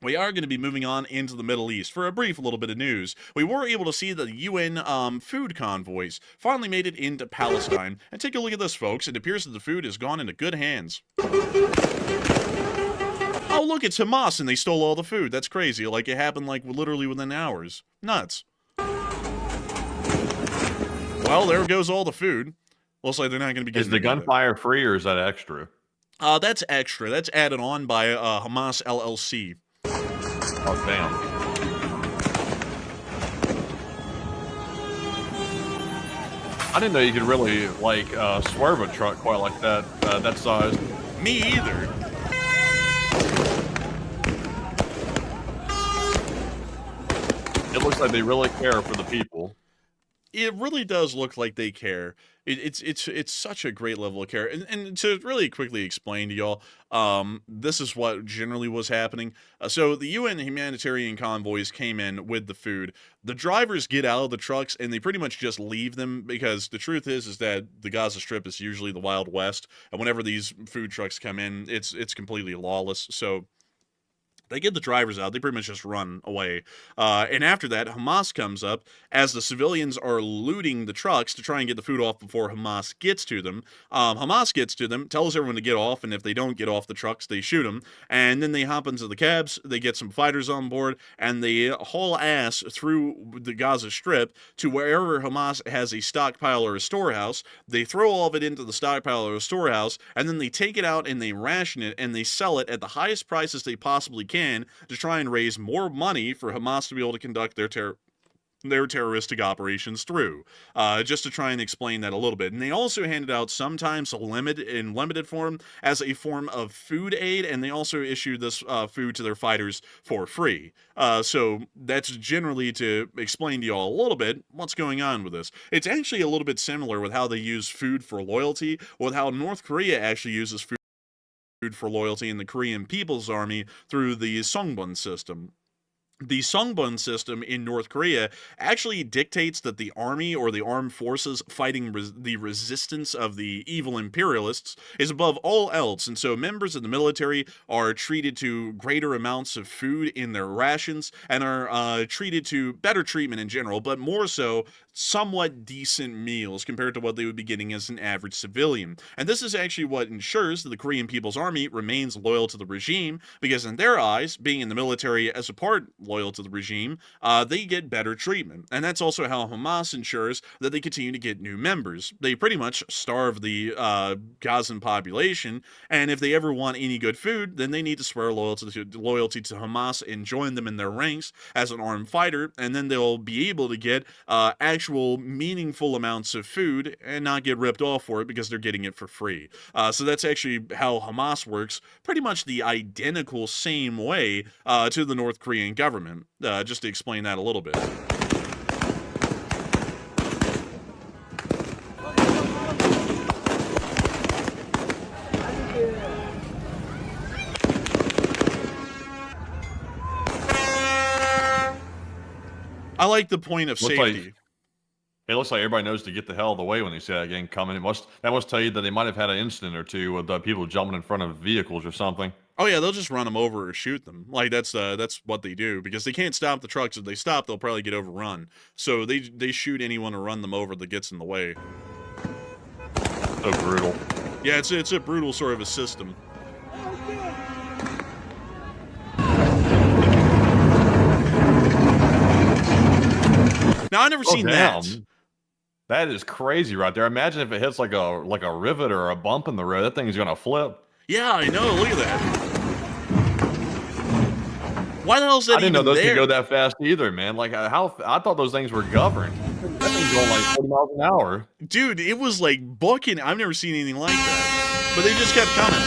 We are going to be moving on into the Middle East for a brief little bit of news. We were able to see that the UN food convoys finally made it into Palestine. And take a look at this, folks. It appears that the food has gone into good hands. Oh, look, it's Hamas, and they stole all the food. That's crazy. Like, it happened, like, literally within hours. Nuts. Well, there goes all the food. Looks like they're not going to be getting Is the gunfire free, or is that extra? That's extra. That's added on by Hamas LLC. Oh, damn. I didn't know you could really, like, swerve a truck quite like that, that size. Me either. It looks like they really care for the people. It really does look like they care. It's such a great level of care. And to really quickly explain to y'all, this is what generally was happening. So the UN humanitarian convoys came in with the food. The drivers get out of the trucks and they pretty much just leave them, because the truth is that the Gaza Strip is usually the Wild West, and whenever these food trucks come in, it's completely lawless. So they get the drivers out. They pretty much just run away. And after that, Hamas comes up as the civilians are looting the trucks to try and get the food off before Hamas gets to them. Hamas gets to them, tells everyone to get off, and if they don't get off the trucks, they shoot them. And then they hop into the cabs, they get some fighters on board, and they haul ass through the Gaza Strip to wherever Hamas has a stockpile or a storehouse. They throw all of it into the stockpile or a storehouse, and then they take it out and they ration it, and they sell it at the highest prices they possibly can to try and raise more money for Hamas to be able to conduct their terroristic operations through, just to try and explain that a little bit. And they also handed out sometimes limited form as a form of food aid, and they also issued this food to their fighters for free. So that's generally to explain to y'all a little bit what's going on with this. It's actually a little bit similar with how they use food for loyalty, with how North Korea actually uses food for loyalty in the Korean People's Army through the Songbun system. The Songbun system in North Korea actually dictates that the army or the armed forces fighting the resistance of the evil imperialists is above all else, and so members of the military are treated to greater amounts of food in their rations and are treated to better treatment in general, but more so somewhat decent meals compared to what they would be getting as an average civilian. And this is actually what ensures that the Korean People's Army remains loyal to the regime, because in their eyes, being in the military as a part loyal to the regime, they get better treatment. And that's also how Hamas ensures that they continue to get new members. They pretty much starve the Gazan population, and if they ever want any good food, then they need to swear loyalty to Hamas and join them in their ranks as an armed fighter, and then they'll be able to get actual meaningful amounts of food and not get ripped off for it because they're getting it for free. So that's actually how Hamas works, pretty much the identical same way to the North Korean government, just to explain that a little bit. I like the point of safety. It looks like everybody knows to get the hell out of the way when they see that gang coming. That must tell you that they might have had an incident or two with people jumping in front of vehicles or something. Oh yeah, they'll just run them over or shoot them. Like that's what they do, because they can't stop the trucks. If they stop, they'll probably get overrun. So they shoot anyone or run them over that gets in the way. So brutal. Yeah, it's a brutal sort of a system. Now I've never seen that. That is crazy right there. Imagine if it hits like a rivet or a bump in the road. That thing's gonna flip. Yeah, I know. Look at that. Why the hell is that? I didn't know those could go that fast either, man. Like I thought those things were governed. That thing's going like 40 miles an hour. Dude, it was like booking. I've never seen anything like that. But they just kept coming.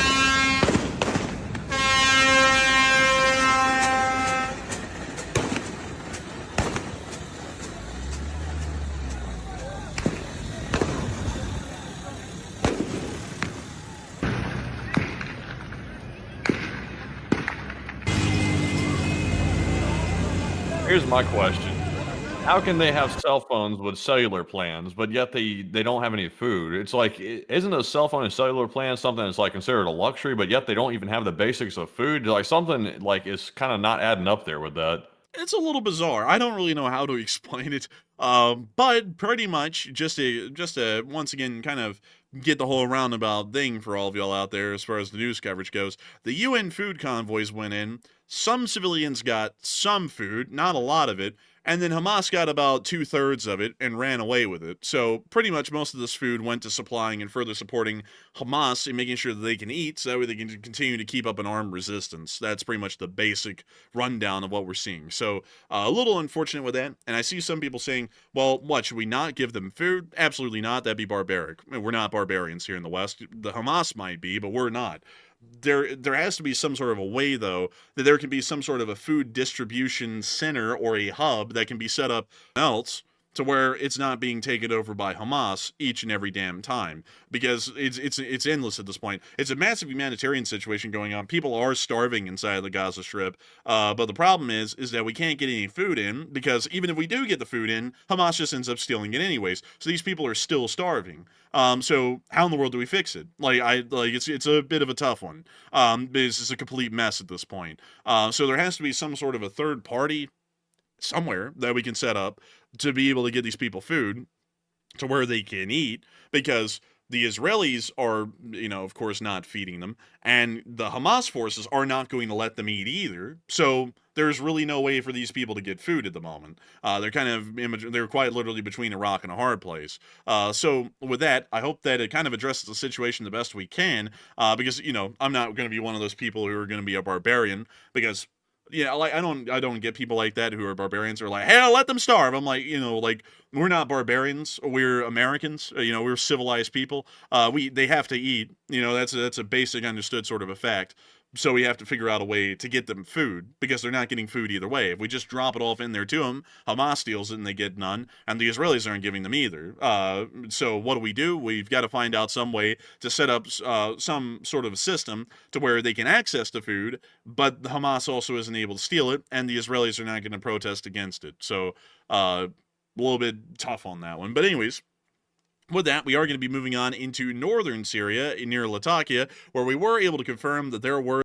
Here's my question. how can they have cell phones with cellular plans, but yet they don't have any food? It's like, isn't a cell phone and cellular plan something that's like considered a luxury, but yet they don't even have the basics of food? Like something like is kind of not adding up there with that. It's a little bizarre. I don't really know how to explain it. But pretty much just to once again kind of get the whole roundabout thing for all of y'all out there as far as the news coverage goes. The UN food convoys went in. Some civilians got some food, not a lot of it, and then Hamas got about 2/3 of it and ran away with it. So pretty much most of this food went to supplying and further supporting Hamas and making sure that they can eat, so that way they can continue to keep up an armed resistance. That's pretty much the basic rundown of what we're seeing. So a little unfortunate with that. And I see some people saying, well, what, should we not give them food? Absolutely not. That'd be barbaric. I mean, we're not barbarians here in the West. The Hamas might be, but we're not. There has to be some sort of a way, though, that there can be some sort of a food distribution center or a hub that can be set up else to where it's not being taken over by Hamas each and every damn time, because it's endless at this point. It's a massive humanitarian situation going on. People are starving inside the Gaza Strip, but the problem is that we can't get any food in, because even if we do get the food in, Hamas just ends up stealing it anyways. So these people are still starving. So how in the world do we fix it? It's a bit of a tough one. It's just a complete mess at this point. So there has to be some sort of a third party somewhere that we can set up to be able to get these people food to where they can eat, because the Israelis are, of course, not feeding them, and the Hamas forces are not going to let them eat either. So there's really no way for these people to get food at the moment. They're quite literally between a rock and a hard place. So with that, I hope that it kind of addresses the situation the best we can, because I'm not going to be one of those people who are going to be a barbarian, because like I don't get people like that who are barbarians who are like, hey, let them starve. I'm like, like, we're not barbarians. We're Americans. We're civilized people. They have to eat. That's a basic understood sort of a fact. So we have to figure out a way to get them food, because they're not getting food either way. If we just drop it off in there to them, Hamas steals it and they get none, and the Israelis aren't giving them either. So what do? We've got to find out some way to set up some sort of system to where they can access the food, but Hamas also isn't able to steal it, and the Israelis are not going to protest against it. So a little bit tough on that one. But anyways, with that, we are going to be moving on into northern Syria near Latakia, where we were able to confirm that there were